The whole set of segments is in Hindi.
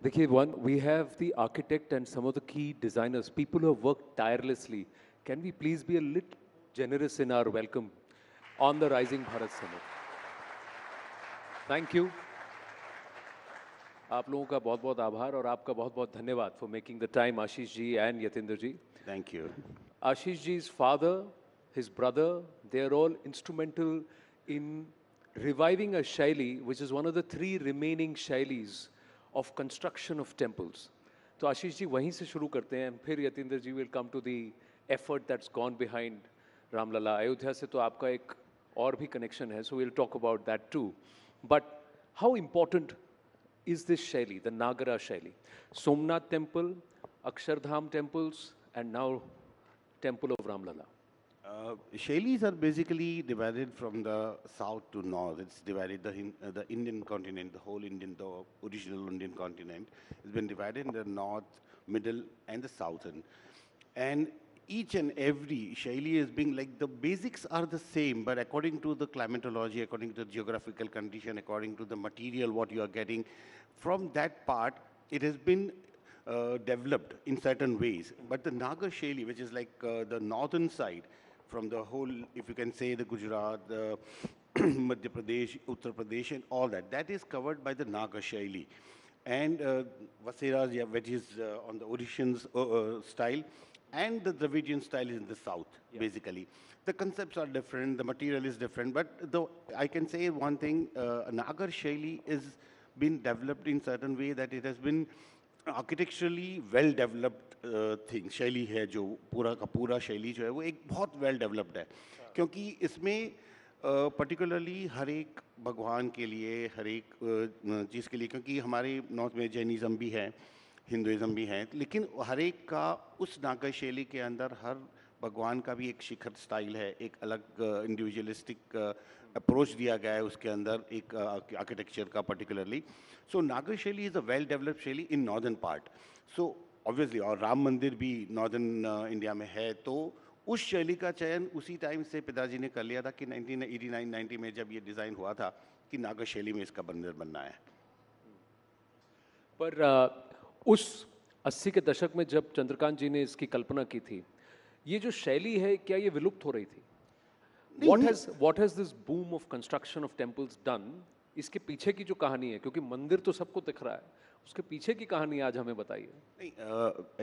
देखिए, one we have the architect and some of the key designers, people who have worked tirelessly. Can we please be a little generous in our welcome on the Rising Bharat Summit? Thank you. आप लोगों का बहुत बहुत आभार और आपका बहुत बहुत धन्यवाद for making the time, Ashish ji and Yatendra ji. Thank you. Ashish ji's father, his brother, they are all instrumental in reviving a shaili, which is one of the three remaining shailis of construction of temples. तो आशीष जी वहीं से शुरू करते हैं, फिर यतेंद्र जी will come to the effort that's gone behind Ramlala. Ayodhya से तो आपका एक और भी connection है, so we'll talk about that too. But how important is this shaili, the Nagara shaili? Somnath temple, Akshardham temples, and now temple of Ramlala. Shailis are basically divided from the south to north. It's divided the Indian continent, the whole Indian, the original Indian continent, has been divided in the north, middle, and the southern. And each and every Shaili is being like the basics are the same, but according to the climatology, according to the geographical condition, according to the material what you are getting, from that part, it has been developed in certain ways. But the Nagar Shaili, which is like the northern side, from the whole, if you can say the Gujarat, the Madhya Pradesh, Uttar Pradesh, and all that, that is covered by the Nagar Shaili. And Vaseras, yeah, which is on the Orishans style, and the Dravidian style is in the south, basically. The concepts are different, the material is different, but I can say one thing, Nagar Shaili is been developed in certain way that it has been architecturally well developed thing शैली है जो पूरा का पूरा शैली जो है वो एक बहुत वेल डेवलप्ड है क्योंकि इसमें पर्टिकुलरली हर एक भगवान के लिए हर एक चीज़ के लिए क्योंकि हमारे नॉर्थ में जैनिज़्म भी है हिंदुइज़्म भी है लेकिन हर एक का उस नागर शैली के अंदर हर भगवान का भी एक शिखर स्टाइल है एक अलग इंडिविजुअलिस्टिक अप्रोच दिया गया है उसके अंदर एक आर्किटेक्चर का पर्टिकुलरली सो नागर शैली इज़ अ वेल डेवलप्ड शैली in northern part so obviously और राम मंदिर भी नॉर्दर्न इंडिया में है तो उस शैली का चयन उसी टाइम से पिताजी ने कर लिया था कि 1989-90 में जब ये डिज़ाइन हुआ था कि नागर शैली में इसका मंदिर बनना है पर उस 80 के दशक में जब चंद्रकांत जी ने इसकी कल्पना की थी ये जो शैली है क्या ये विलुप्त हो रही थी what has this boom of construction of temples done इसके पीछे की जो कहानी है क्योंकि मंदिर तो सबको दिख रहा है उसके पीछे की कहानी आज हमें बताइए नहीं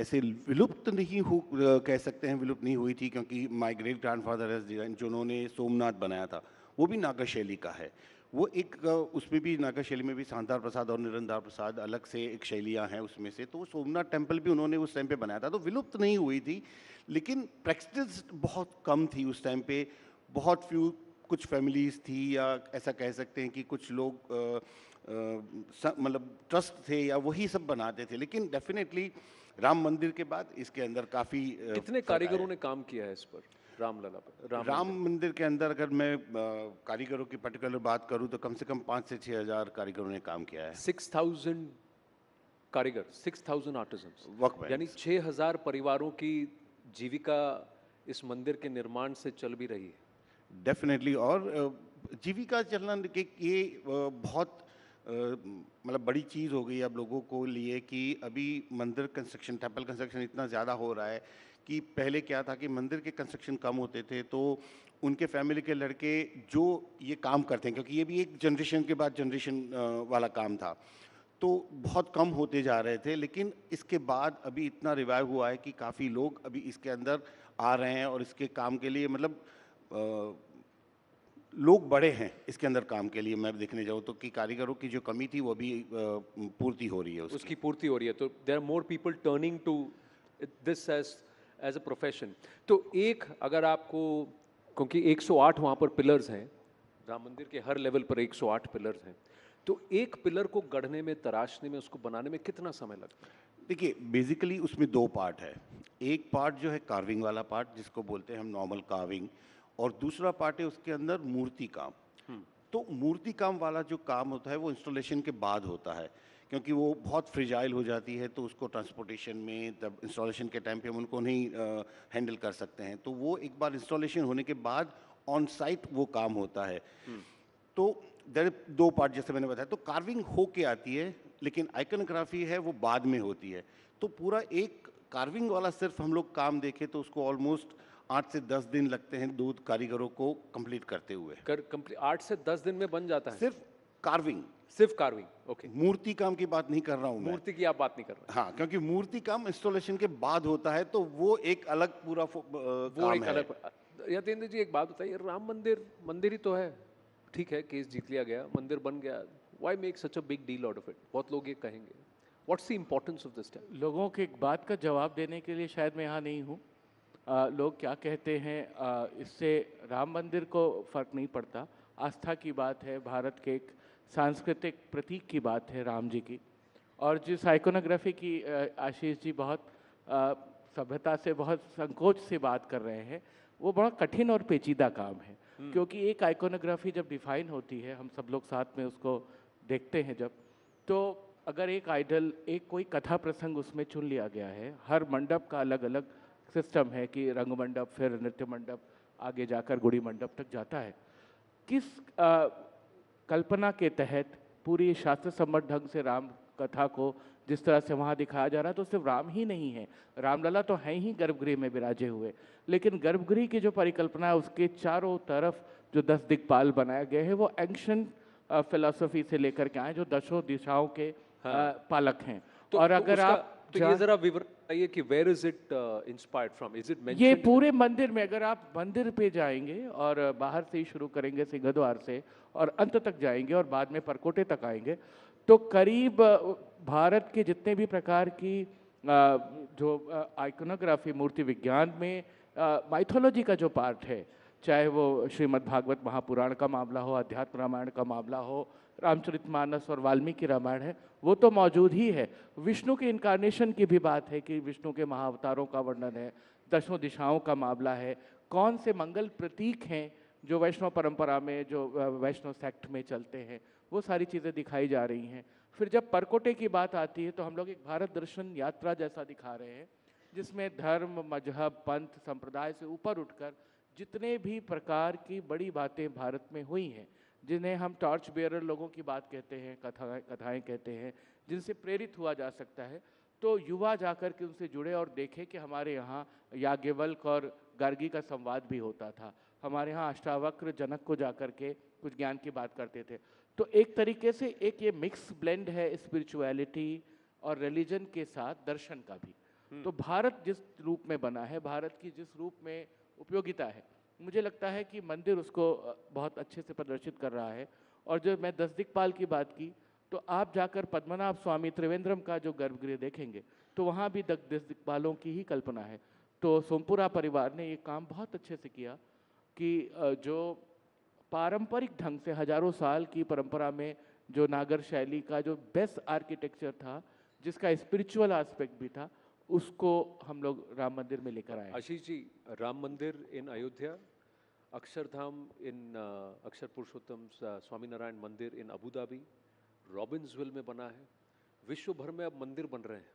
ऐसे विलुप्त नहीं हो कह सकते हैं विलुप्त नहीं हुई थी क्योंकि my great grandfather has design जिन्होंने सोमनाथ बनाया था वो भी नागर शैली का है वो एक उसमें भी नागर शैली में भी शांतार प्रसाद और निरंधार प्रसाद अलग से एक शैलियाँ हैं उसमें से तो सोमनाथ टेम्पल भी उन्होंने उस टाइम पे बनाया था तो विलुप्त नहीं हुई थी लेकिन प्रैक्टिस बहुत कम थी उस टाइम पे बहुत फ्यू कुछ फैमिलीज थी या ऐसा कह सकते हैं कि कुछ लोग मतलब ट्रस्ट थे या वही सब बनाते थे लेकिन डेफिनेटली राम मंदिर के बाद इसके अंदर काफ़ी कितने कारीगरों ने काम किया है इस पर रामलला पर राम मंदिर के अंदर अगर मैं कारीगरों की पर्टिकुलर बात करूं तो कम से कम 5 से 6 हज़ार कारीगरों ने काम किया है 6,000 कारीगर 6,000 आर्टिजन्स यानी 6,000 परिवारों की जीविका इस मंदिर के निर्माण से चल भी रही है डेफिनेटली और जीविका चलना ये बहुत मतलब बड़ी चीज़ हो गई अब लोगों को लिए कि अभी मंदिर कंस्ट्रक्शन टेम्पल कंस्ट्रक्शन इतना ज़्यादा हो रहा है कि पहले क्या था कि मंदिर के कंस्ट्रक्शन कम होते थे तो उनके फैमिली के लड़के जो ये काम करते हैं क्योंकि ये भी एक जनरेशन के बाद जनरेशन वाला काम था तो बहुत कम होते जा रहे थे लेकिन इसके बाद अभी इतना रिवाइव हुआ है कि काफ़ी लोग अभी इसके अंदर आ रहे हैं और इसके काम के लिए मतलब लोग बड़े हैं इसके अंदर काम के लिए मैं देखने जाऊँ तो कि कारीगरों की जो कमी थी वो भी पूर्ति हो रही है उसकी पूर्ति हो रही है तो there are more people turning to this as a profession तो एक अगर आपको क्योंकि 108 वहाँ पर पिलर्स हैं राम मंदिर के हर लेवल पर 108 पिलर्स हैं तो एक पिलर को गढ़ने में तराशने में उसको बनाने में कितना समय लगता है देखिए बेसिकली उसमें 2 पार्ट है एक पार्ट जो है कार्विंग वाला पार्ट जिसको बोलते हैं हम नॉर्मल कार्विंग और दूसरा पार्ट है उसके अंदर मूर्ति काम तो मूर्ति काम वाला जो काम होता है वो इंस्टॉलेशन के बाद होता है क्योंकि वो बहुत फ्रिजाइल हो जाती है तो उसको ट्रांसपोर्टेशन में तब इंस्टॉलेशन के टाइम पे हम उनको नहीं हैंडल कर सकते हैं तो वो एक बार इंस्टॉलेशन होने के बाद ऑन साइट वो काम होता है तो देयर 2 पार्ट जैसे मैंने बताया तो कार्विंग हो के आती है लेकिन आइकनोग्राफी है वो बाद में होती है। तो पूरा एक कार्विंग वाला सिर्फ हम लोग काम देखें तो उसको ऑलमोस्ट 8 से 10 दिन लगते हैं 2 कारीगरों को कंप्लीट करते हुए। 8 से 10 दिन में बन जाता है? सिर्फ कार्विंग, सिर्फ कार्विंग, ओके। मूर्ति काम की बात नहीं कर रहा हूँ मैं। मूर्ति की आप बात नहीं कर रहे? हाँ, क्योंकि मूर्ति काम इंस्टॉलेशन के बाद होता है तो वो एक अलग पूरा वो काम एक है। अलग। यतेंद्र जी एक बात बताइए, राम मंदिर मंदिर ही तो है, ठीक है, केस जीत लिया गया, मंदिर बन गया, why make such a big deal out of it? बहुत लोग ये कहेंगे, what's the importance of this temple? लोगों के एक बात का जवाब देने के लिए शायद मैं यहाँ नहीं हूँ। लोग क्या कहते हैं, इससे राम मंदिर को फर्क नहीं पड़ता। आस्था की बात है, भारत के एक सांस्कृतिक प्रतीक की बात है राम जी की। और जिस आइकोनोग्राफी की आशीष जी बहुत सभ्यता से, बहुत संकोच से बात कर रहे हैं, वो बड़ा कठिन और पेचीदा काम है। क्योंकि एक आइकोनोग्राफी जब डिफाइन होती है, हम सब लोग साथ में उसको देखते हैं जब, तो अगर एक आइडल, एक कोई कथा प्रसंग उसमें चुन लिया गया है, हर मंडप का अलग अलग सिस्टम है कि रंग मंडप, फिर नृत्य मंडप, आगे जाकर गुड़ी मंडप तक जाता है। किस कल्पना के तहत पूरी शास्त्र सम्मत ढंग से राम कथा को जिस तरह से वहाँ दिखाया जा रहा है, तो सिर्फ राम ही नहीं है, रामलला तो हैं ही गर्भगृह में विराजे हुए, लेकिन गर्भगृह की जो परिकल्पना है उसके चारों तरफ जो 10 दिक्पाल बनाए गए हैं वो एंशंट फिलॉसफी से लेकर के आए, जो दशों दिशाओं के पालक हैं। और अगर आप ये जरा विवरण बताइए कि where is it inspired from? Is it mentioned? ये पूरे मंदिर में, अगर आप मंदिर पे जाएंगे और बाहर से ही शुरू करेंगे सिंहद्वार से और अंत तक जाएंगे और बाद में परकोटे तक आएंगे, तो करीब भारत के जितने भी प्रकार की जो आइकोनोग्राफी मूर्ति विज्ञान में माइथोलॉजी का जो पार्ट है, चाहे वो श्रीमद् भागवत महापुराण का मामला हो, अध्यात्म रामायण का मामला हो, रामचरितमानस और वाल्मीकि रामायण है, वो तो मौजूद ही है। विष्णु के इनकारनेशन की भी बात है कि विष्णु के महाअवतारों का वर्णन है, दशों दिशाओं का मामला है, कौन से मंगल प्रतीक हैं जो वैष्णव परंपरा में, जो वैष्णव सेक्ट में चलते हैं, वो सारी चीज़ें दिखाई जा रही हैं। फिर जब परकोटे की बात आती है तो हम लोग एक भारत दर्शन यात्रा जैसा दिखा रहे हैं, जिसमें धर्म, मजहब, पंथ, संप्रदाय से ऊपर उठकर जितने भी प्रकार की बड़ी बातें भारत में हुई हैं, जिन्हें हम टॉर्च बेयरर लोगों की बात कहते हैं, कथाएं कहते हैं, जिनसे प्रेरित हुआ जा सकता है, तो युवा जाकर के उनसे जुड़े और देखें कि हमारे यहाँ याज्ञवल्क्य और गार्गी का संवाद भी होता था, हमारे यहाँ अष्टावक्र जनक को जाकर के कुछ ज्ञान की बात करते थे। तो एक तरीके से एक ये मिक्स ब्लेंड है स्पिरिचुअलिटी और रिलीजन के साथ दर्शन का भी। तो भारत जिस रूप में बना है, भारत की जिस रूप में उपयोगिता है, मुझे लगता है कि मंदिर उसको बहुत अच्छे से प्रदर्शित कर रहा है। और जो मैं 10 दिक्पाल की बात की, तो आप जाकर पद्मनाभ स्वामी त्रिवेंद्रम का जो गर्भगृह देखेंगे तो वहाँ भी 10 दिक्पालों की ही कल्पना है। तो सोमपुरा परिवार ने ये काम बहुत अच्छे से किया कि जो पारंपरिक ढंग से हजारों साल की परंपरा में जो नागर शैली का जो बेस्ट आर्किटेक्चर था, जिसका स्पिरिचुअल एस्पेक्ट भी था, उसको हम लोग राम मंदिर में लेकर आए। आशीष जी, राम मंदिर इन अयोध्या, अक्षरधाम इन अक्षर पुरुषोत्तम स्वामीनारायण मंदिर इन अबू धाबी, रॉबिन्सविल में बना है, विश्व भर में अब मंदिर बन रहे हैं।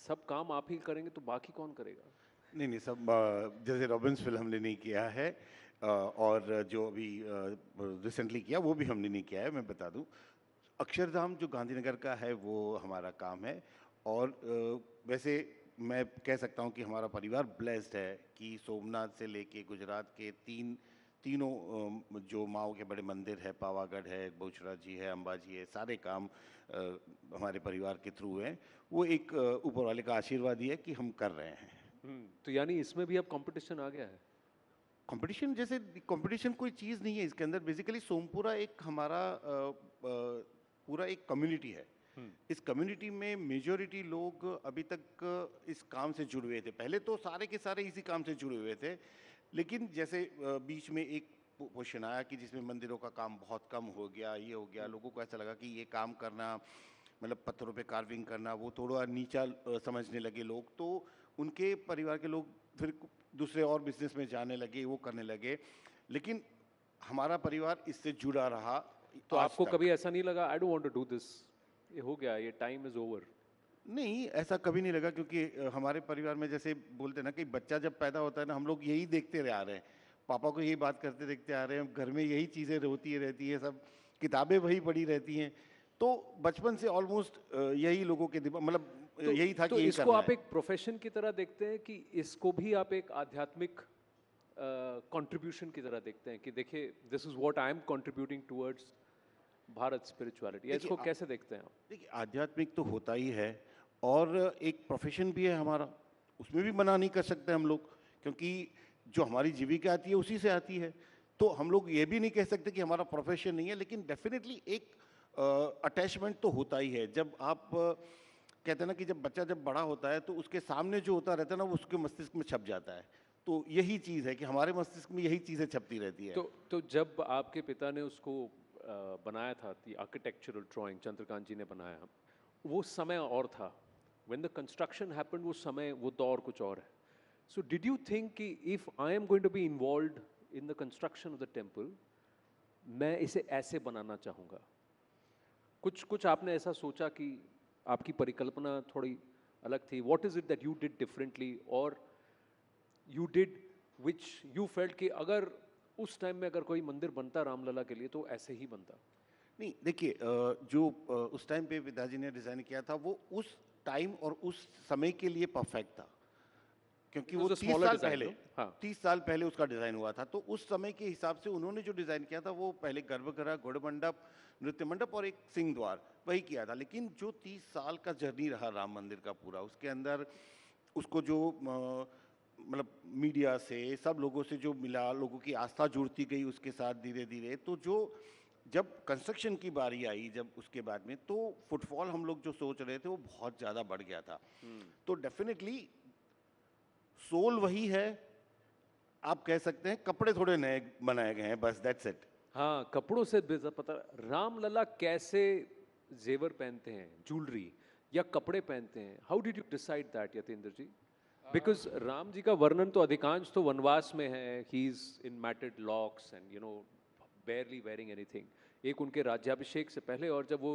सब काम आप ही करेंगे तो बाकी कौन करेगा? नहीं, सब जैसे रॉबिन्सविल हमने नहीं किया है और जो अभी रिसेंटली किया वो भी हमने नहीं किया है। मैं बता दूं, अक्षरधाम जो गांधीनगर का है वो हमारा काम है। और वैसे मैं कह सकता हूं कि हमारा परिवार ब्लेस्ड है कि सोमनाथ से लेके गुजरात के तीनों जो माओ के बड़े मंदिर है, पावागढ़ है, बहुचरा जी है, अंबाजी है, सारे काम हमारे परिवार के थ्रू हैं। वो एक ऊपर वाले का आशीर्वाद ही है कि हम कर रहे हैं। तो यानी इसमें भी अब कंपटीशन आ गया है? कंपटीशन जैसे कंपटीशन कोई चीज़ नहीं है इसके अंदर। बेसिकली सोमपुरा एक हमारा पूरा एक कम्युनिटी है। इस कम्युनिटी में मेजॉरिटी लोग अभी तक इस काम से जुड़े हुए थे। पहले तो सारे के सारे इसी काम से जुड़े हुए थे, लेकिन जैसे बीच में एक क्वेश्चन आया कि जिसमें मंदिरों का काम बहुत कम हो गया, ये हो गया, लोगों को ऐसा लगा कि ये काम करना मतलब पत्थरों पे कार्विंग करना वो थोड़ा नीचा समझने लगे लोग। तो उनके परिवार के लोग फिर दूसरे और बिजनेस में जाने लगे, वो करने लगे, लेकिन हमारा परिवार इससे जुड़ा रहा। तो आपको कभी ऐसा नहीं लगा I don't want to do this, ये हो गया, ये टाइम इज ओवर? नहीं, ऐसा कभी नहीं लगा, क्योंकि हमारे परिवार में जैसे बोलते हैं ना कि बच्चा जब पैदा होता है ना, हम लोग यही देखते आ रहे हैं, पापा को यही बात करते देखते आ रहे हैं, घर में यही चीज़ें होती रहती है, सब किताबें वही पढ़ी रहती हैं। तो बचपन से ऑलमोस्ट यही लोगों के दिमाग मतलब यही था तो कि यही इसको करना आप है। एक प्रोफेशन की तरह देखते हैं कि इसको भी आप एक आध्यात्मिक कंट्रीब्यूशन की तरह देखते हैं कि देखिए this is what I am contributing towards Bharat spirituality, देखिए इसको कैसे देखते हैं आप? देखिए आध्यात्मिक तो होता ही है और एक प्रोफेशन भी है हमारा, उसमें भी मना नहीं कर सकते हम लोग, क्योंकि जो हमारी जीविका आती है उसी से आती है। तो हम लोग ये भी नहीं कह सकते कि हमारा प्रोफेशन नहीं है, लेकिन डेफिनेटली एक अटैचमेंट तो होता ही है। जब आप कहते हैं ना कि जब बच्चा जब बड़ा होता है तो उसके सामने जो होता रहता है ना वो उसके मस्तिष्क में छप जाता है। तो यही चीज़ है कि हमारे मस्तिष्क में यही चीज़ें छपती रहती है। तो जब आपके पिता ने उसको बनाया था, दी आर्किटेक्चरल ड्राइंग चंद्रकांत जी ने बनाया, वो समय और था, व्हेन द कंस्ट्रक्शन हैपेंड, वो समय वो दौर कुछ और है। सो डिड यू थिंक कि if I am going to be involved in the construction of the temple, मैं इसे ऐसे बनाना चाहूँगा? कुछ कुछ आपने ऐसा सोचा कि आपकी परिकल्पना थोड़ी अलग थी? What is it that you did differently और you did which you felt कि अगर उस टाइम में अगर कोई मंदिर बनता रामलला के लिए तो ऐसे ही बनता? नहीं देखिए जो उस टाइम पे पिताजी ने डिज़ाइन किया था वो उस टाइम और उस समय के लिए परफेक्ट था, क्योंकि It वो was a 30 smaller साल design, पहले no? हाँ। 30 साल पहले उसका डिज़ाइन हुआ था। तो उस समय के हिसाब से उन्होंने जो डिज़ाइन किया था वो पहले गर्भगृह, गुड़ मंडप, नृत्य मंडप और एक सिंह द्वार वही किया था। लेकिन जो 30 साल का जर्नी रहा राम मंदिर का पूरा, उसके अंदर उसको जो मतलब मीडिया से सब लोगों से जो मिला, लोगों की आस्था जुड़ती गई उसके साथ धीरे धीरे, तो जो जब कंस्ट्रक्शन की बारी आई जब उसके बाद में, तो फुटफॉल हम लोग जो सोच रहे थे वो बहुत ज़्यादा बढ़ गया था। तो डेफिनेटली सोल वही है, आप कह सकते हैं कपड़े थोड़े नए बनाए गए हैं, बस दैट्स इट। हाँ, कपड़ों से पता रामलला कैसे जेवर पहनते हैं, ज्वेलरी या कपड़े पहनते हैं? How did you decide that Yatendra ji? Because Ram ji का वर्णन तो अधिकांश तो वनवास में है, he is in matted locks and you know barely wearing anything, एक उनके राज्याभिषेक से पहले और जब वो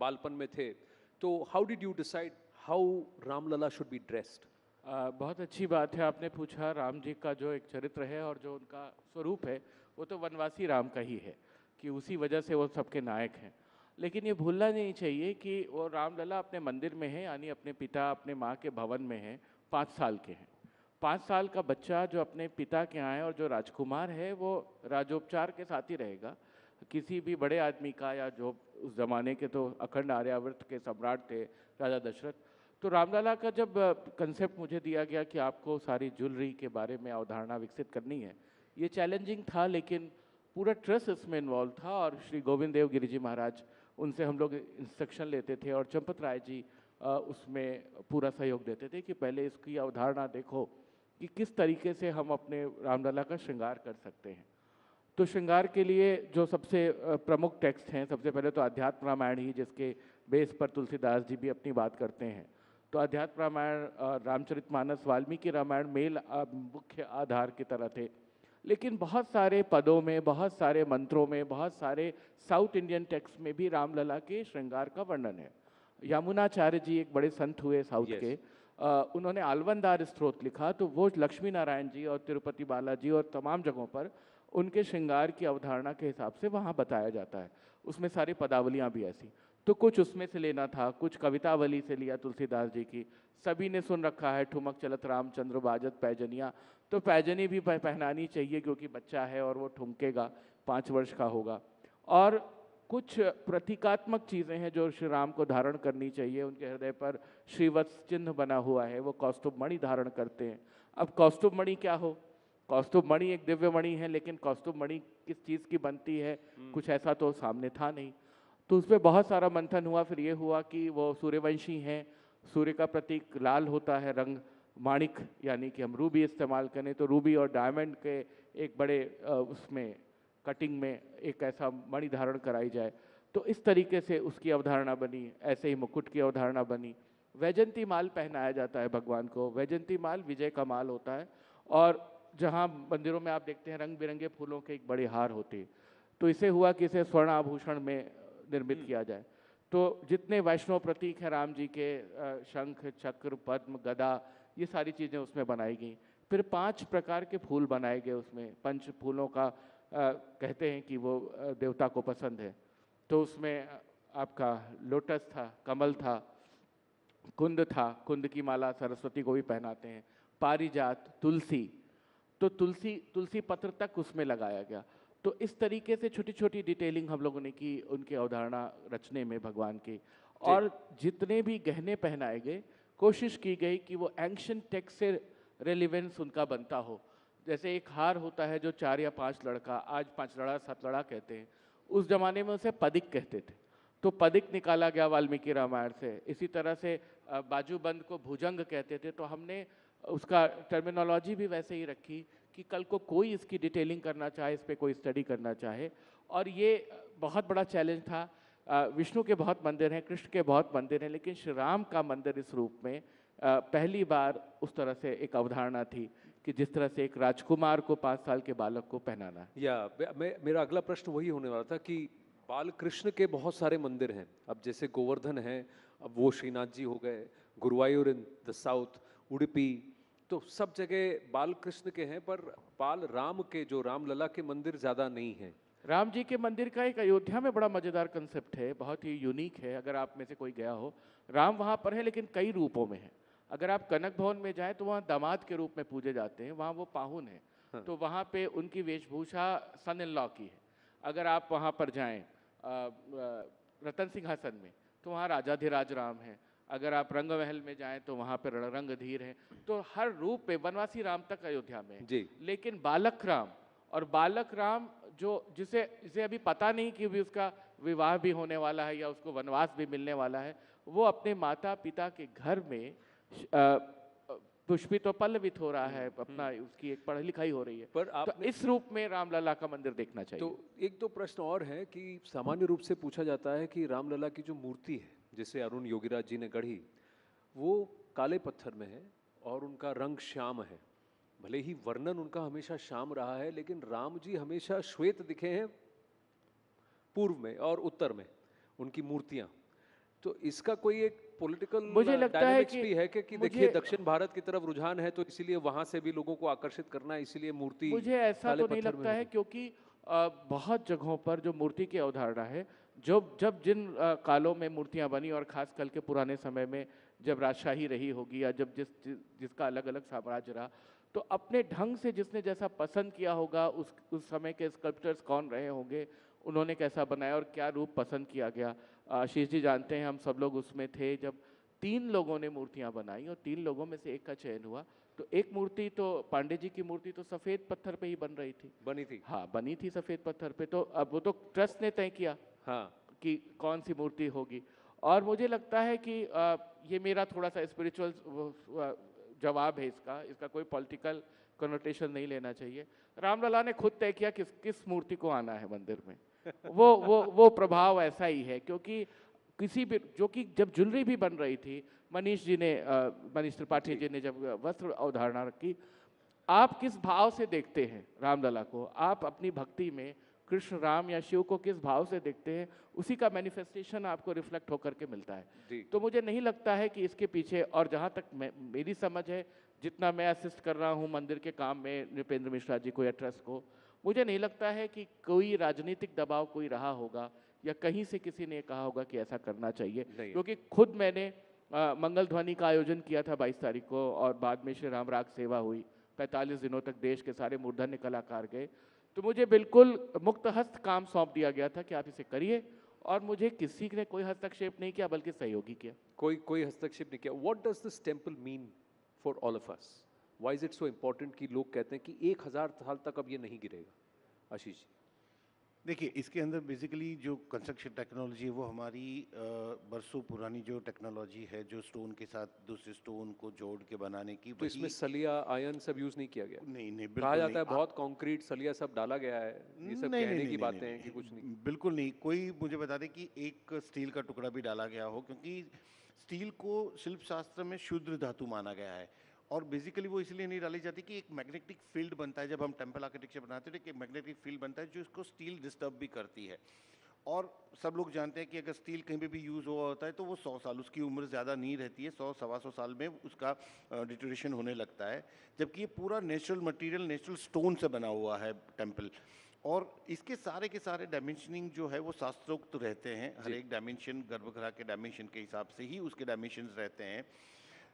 बालपन में थे। तो how did you decide how Ramlala should be dressed? बहुत अच्छी बात है आपने पूछा। राम जी का जो एक चरित्र है और जो उनका स्वरूप है वो तो वनवासी राम का ही है, कि उसी वजह से वो सबके नायक हैं। लेकिन ये भूलना नहीं चाहिए कि वो रामलला अपने मंदिर में है, यानी अपने पिता अपने माँ के भवन में है, 5 साल के हैं। 5 साल का बच्चा जो अपने पिता के यहाँ है और जो राजकुमार है वो राजोपचार के साथ ही रहेगा। किसी भी बड़े आदमी का, या जो उस जमाने के तो अखंड आर्यावर्त के सम्राट थे राजा दशरथ, तो रामलला का जब कंसेप्ट मुझे दिया गया कि आपको सारी ज्वेलरी के बारे में अवधारणा विकसित करनी है, ये चैलेंजिंग था, लेकिन पूरा ट्रस्ट इसमें इन्वॉल्व था। और श्री गोविंद देव गिरि जी महाराज, उनसे हम लोग इंस्ट्रक्शन लेते थे और चंपत राय जी उसमें पूरा सहयोग देते थे कि पहले इसकी अवधारणा देखो कि किस तरीके से हम अपने रामलला का श्रृंगार कर सकते हैं। तो श्रृंगार के लिए जो सबसे प्रमुख टेक्स्ट हैं, सबसे पहले तो अध्यात्म रामायण ही, जिसके बेस पर तुलसीदास जी भी अपनी बात करते हैं। तो अध्यात्म रामायण, रामचरितमानस, वाल्मीकि रामायण मेल मुख्य आधार की तरह थे। लेकिन बहुत सारे पदों में, बहुत सारे मंत्रों में, बहुत सारे साउथ इंडियन टेक्स्ट में भी रामलला के श्रृंगार का वर्णन है। यमुनाचार्य जी एक बड़े संत हुए साउथ Yes. के, उन्होंने आलवंदार स्तोत्र लिखा, तो वो लक्ष्मी नारायण जी और तिरुपति बालाजी और तमाम जगहों पर उनके श्रृंगार की अवधारणा के हिसाब से वहाँ बताया जाता है। उसमें सारी पदावलियाँ भी ऐसी, तो कुछ उसमें से लेना था, कुछ कवितावली से लिया तुलसीदास जी की। सभी ने सुन रखा है ठुमक चलत रामचंद्र बाजत पैजनिया, तो पैजनी भी पहनानी चाहिए क्योंकि बच्चा है और वो ठुमकेगा, 5 वर्ष का होगा। और कुछ प्रतीकात्मक चीज़ें हैं जो श्री राम को धारण करनी चाहिए। उनके हृदय पर श्रीवत्स चिन्ह बना हुआ है, वो कौस्तुभ मणि धारण करते हैं। अब कौस्तुभ मणि क्या हो? कौस्तुभ मणि एक दिव्य मणि है, लेकिन कौस्तुभ मणि किस चीज़ की बनती है, कुछ ऐसा तो सामने था नहीं। तो उस पर बहुत सारा मंथन हुआ। फिर ये हुआ कि वो सूर्यवंशी हैं, सूर्य का प्रतीक लाल होता है रंग, माणिक यानी कि हम रूबी इस्तेमाल करें तो रूबी और डायमंड के एक बड़े उसमें कटिंग में एक ऐसा मणि धारण कराई जाए। तो इस तरीके से उसकी अवधारणा बनी। ऐसे ही मुकुट की अवधारणा बनी। वैजंती माल पहनाया जाता है भगवान को। वैजंती माल विजय का माल होता है, और जहाँ मंदिरों में आप देखते हैं रंग बिरंगे फूलों के एक बड़े हार होते हैं। तो इसे हुआ कि इसे स्वर्ण आभूषण में निर्मित किया जाए। तो जितने वैष्णव प्रतीक हैं राम जी के, शंख चक्र पद्म गदा, ये सारी चीज़ें उसमें बनाई गई। फिर 5 प्रकार के फूल बनाए गए उसमें। पंच फूलों का कहते हैं कि वो देवता को पसंद है। तो उसमें आपका लोटस था, कमल था, कुंद था, कुंद की माला सरस्वती को भी पहनाते हैं, पारिजात, तुलसी, तो तुलसी तुलसी पत्र तक उसमें लगाया गया। तो इस तरीके से छोटी छोटी डिटेलिंग हम लोगों ने की उनकी अवधारणा रचने में भगवान की। और जितने भी गहने पहनाए गए, कोशिश की गई कि वो एंशिएंट टेक्स्ट से रेलिवेंस उनका बनता हो। जैसे एक हार होता है जो 4 या 5 लड़का, आज 5 लड़ा 7 लड़ा कहते हैं, उस जमाने में उसे पदिक कहते थे, तो पदिक निकाला गया वाल्मीकि रामायण से। इसी तरह से बाजूबंद को भुजंग कहते थे, तो हमने उसका टर्मिनोलॉजी भी वैसे ही रखी कि कल को कोई इसकी डिटेलिंग करना चाहे, इस पे कोई स्टडी करना चाहे। और ये बहुत बड़ा चैलेंज था। विष्णु के बहुत मंदिर हैं, कृष्ण के बहुत मंदिर हैं, लेकिन श्री राम का मंदिर इस रूप में पहली बार उस तरह से एक अवधारणा थी कि जिस तरह से एक राजकुमार को 5 साल के बालक को पहनाना है। या मेरा अगला प्रश्न वही होने वाला था कि बाल कृष्ण के बहुत सारे मंदिर हैं। अब जैसे गोवर्धन है, अब वो श्रीनाथ जी हो गए, Guruvayur in the south, Udupi, तो सब जगह बाल कृष्ण के हैं, पर बाल राम के, जो रामलला के मंदिर ज़्यादा नहीं हैं। राम जी के मंदिर का एक अयोध्या में बड़ा मजेदार कंसेप्ट है, बहुत ही यूनिक है। अगर आप में से कोई गया हो, राम वहाँ पर है लेकिन कई रूपों में है। अगर आप कनक भवन में जाएं तो वहाँ दामाद के रूप में पूजे जाते हैं, वहाँ वो पाहुन है। हाँ। तो वहाँ पे उनकी वेशभूषा सन इन लॉ की है। अगर आप वहाँ पर जाएं रतन सिंहासन में, तो वहाँ राजाधिराज राम है। अगर आप रंग महल में जाएं तो वहाँ पर रंगधीर है। तो हर रूप पे वनवासी राम तक अयोध्या में है। जी। लेकिन बालक राम, और बालक राम जो जिसे अभी पता नहीं कि भी उसका विवाह भी होने वाला है या उसको वनवास भी मिलने वाला है, वो अपने माता पिता के घर में पुष्पित और पल्लवित हो रहा है, अपना उसकी एक पढ़ाई लिखाई हो रही है। पर तो इस रूप में रामलला का मंदिर देखना चाहिए। तो एक दो प्रश्न और है कि सामान्य रूप से पूछा जाता है कि रामलला की जो मूर्ति है, जिसे अरुण योगीराज जी ने गढ़ी, वो काले पत्थर में है और उनका रंग श्याम है। भले ही वर्णन उनका हमेशा श्याम रहा है, लेकिन राम जी हमेशा श्वेत दिखे हैं पूर्व में और उत्तर में उनकी मूर्तियां। तो इसका कोई एक पॉलिटिकल मुझे लगता है भी है कि देखिए दक्षिण भारत की तरफ रुझान है, तो इसलिए वहां से भी लोगों को आकर्षित करना है, इसीलिए मूर्ति मुझे ऐसा तो नहीं लगता है, क्योंकि बहुत जगहों पर जो मूर्ति की अवधारणा है, जब जिन कालों में मूर्तियां बनी, और खास करके पुराने समय में जब राजशाही रही होगी या जब जिसका अलग अलग साम्राज्य रहा, तो अपने ढंग से जिसने जैसा पसंद किया होगा, उस समय के स्कल्प्टर्स कौन रहे होंगे, उन्होंने कैसा बनाया और क्या रूप पसंद किया गया। आशीष जी जानते हैं, हम सब लोग उसमें थे जब 3 लोगों ने मूर्तियां बनाई और 3 लोगों में से एक का चयन हुआ। तो एक मूर्ति तो पांडे जी की मूर्ति तो सफ़ेद पत्थर पे ही बनी थी। हाँ, बनी थी सफ़ेद पत्थर पे। तो अब वो तो ट्रस्ट ने तय किया हाँ कि कौन सी मूर्ति होगी। और मुझे लगता है कि ये मेरा थोड़ा सा स्पिरिचुअल जवाब है इसका कोई पॉलिटिकल कनोटेशन नहीं लेना चाहिए। रामलला ने खुद तय किया किस मूर्ति को आना है मंदिर में। वो प्रभाव ऐसा ही है, क्योंकि किसी भी, जो कि जब ज्वेलरी भी बन रही थी, मनीष त्रिपाठी जी ने जब वस्त्र अवधारणा रखी, आप किस भाव से देखते हैं रामलला को, आप अपनी भक्ति में कृष्ण, राम या शिव को किस भाव से देखते हैं, उसी का मैनिफेस्टेशन आपको रिफ्लेक्ट होकर के मिलता है। तो मुझे नहीं लगता है कि इसके पीछे, और जहाँ तक मेरी समझ है, जितना मैं असिस्ट कर रहा हूँ मंदिर के काम में नृपेंद्र मिश्रा जी को या ट्रस्ट को, मुझे नहीं लगता है कि कोई राजनीतिक दबाव कोई रहा होगा या कहीं से किसी ने कहा होगा कि ऐसा करना चाहिए। क्योंकि खुद मैंने मंगल ध्वनि का आयोजन किया था 22 तारीख को, और बाद में श्री राम राग सेवा हुई। 45 दिनों तक देश के सारे मूर्धन्य कलाकार गए। तो मुझे बिल्कुल मुक्त हस्त काम सौंप दिया गया था कि आप इसे करिए, और मुझे किसी ने कोई हस्तक्षेप नहीं किया, बल्कि सहयोगी किया। कोई हस्तक्षेप नहीं किया। What does this temple mean for all of us? Why is it so important कि लोग कहते हैं कि 1000 साल तक अब ये नहीं गिरेगा? आशीष जी। देखिए, इसके अंदर बेसिकली जो कंस्ट्रक्शन टेक्नोलॉजी है वो हमारी बरसों पुरानी जो टेक्नोलॉजी है, जो स्टोन के साथ दूसरे स्टोन को जोड़ के बनाने की। तो इसमें सलिया, आयरन सब यूज नहीं किया गया? नहीं, बिल्कुल कहा जाता है बहुत कंक्रीट सलिया सब डाला गया है, ये सब कहने की बातें हैं कि कुछ नहीं। बिल्कुल नहीं। कोई मुझे बता दे कि एक स्टील का टुकड़ा भी डाला गया हो, क्योंकि स्टील को शिल्प शास्त्र में शुद्ध धातु माना गया है। और बेसिकली वो इसलिए नहीं डाली जाती कि एक मैग्नेटिक फील्ड बनता है, जब हम टेम्पल आर्किटेक्चर बनाते हैं तो एक मैग्नेटिक फील्ड बनता है जो इसको स्टील डिस्टर्ब भी करती है। और सब लोग जानते हैं कि अगर स्टील कहीं पे भी यूज़ हुआ होता है तो वो 100 साल, उसकी उम्र ज़्यादा नहीं रहती है, 100-125 साल में उसका डिटोरेशन होने लगता है। जबकि ये पूरा नेचुरल मटेरियल, नेचुरल स्टोन से बना हुआ है टेम्पल। और इसके सारे के सारे डायमेंशनिंग जो है वो शास्त्रोक्त रहते हैं, हर एक डायमेंशन गर्भगृह के डायमेंशन के हिसाब से ही उसके डायमेंशंस रहते हैं।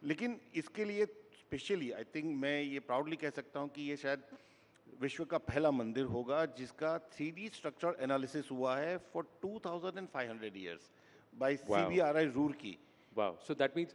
लेकिन इसके लिए स्पेशली आई थिंक मैं ये प्राउडली कह सकता हूँ कि ये शायद विश्व का पहला मंदिर होगा जिसका 3D स्ट्रक्चर एनालिसिस हुआ है for 2500 years bye CBRI Roorkee. Wow. So that means,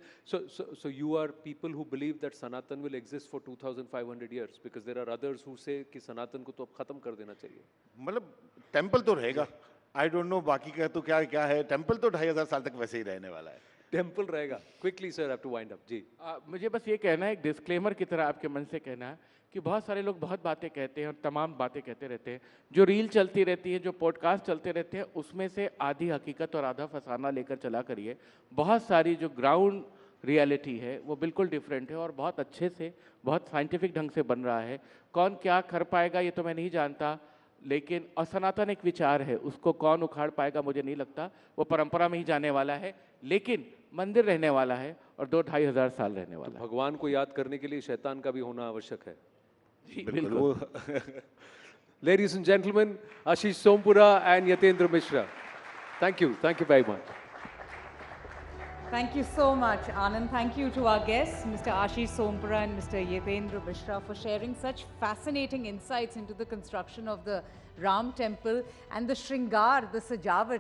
so you are people who believe that Sanatan will exist for 2,500 years, because there are others who say कि सनातन को तो अब खत्म कर देना चाहिए। मतलब टेम्पल तो रहेगा, आई डोंट नो बाकी का तो क्या क्या है, टेम्पल तो 2500 साल तक वैसे ही रहने वाला है। टेम्पल रहेगा। Quickly sir, have to wind up। जी। मुझे बस ये कहना है, एक डिस्क्लेमर की तरह आपके मन से कहना है कि बहुत सारे लोग बहुत बातें कहते हैं और तमाम बातें कहते रहते हैं, जो रील चलती रहती है, जो पॉडकास्ट चलते रहते हैं, उसमें से आधी हकीकत और आधा फसाना लेकर चला करिए। बहुत सारी जो ग्राउंड रियलिटी है वो बिल्कुल डिफरेंट है और बहुत अच्छे से, बहुत साइंटिफिक ढंग से बन रहा है। कौन क्या कर पाएगा ये तो मैं नहीं जानता, लेकिन असनातन एक विचार है, उसको कौन उखाड़ पाएगा मुझे नहीं लगता। वो परंपरा में ही जाने वाला है, लेकिन मंदिर रहने वाला है और 2-2.5 हज़ार साल रहने वाला है। भगवान को याद करने के लिए शैतान का भी होना आवश्यक है। बिल्कुल। Ladies and gentlemen, Ashish Sompura and Yatendra Mishra. Thank you very much. Thank you so much, Anand. Thank you to our guests, Mr. Ashish Sompura and Mr. Yatendra Mishra, for sharing such fascinating insights into the construction of the Ram Temple and the Shringar, the Sajawat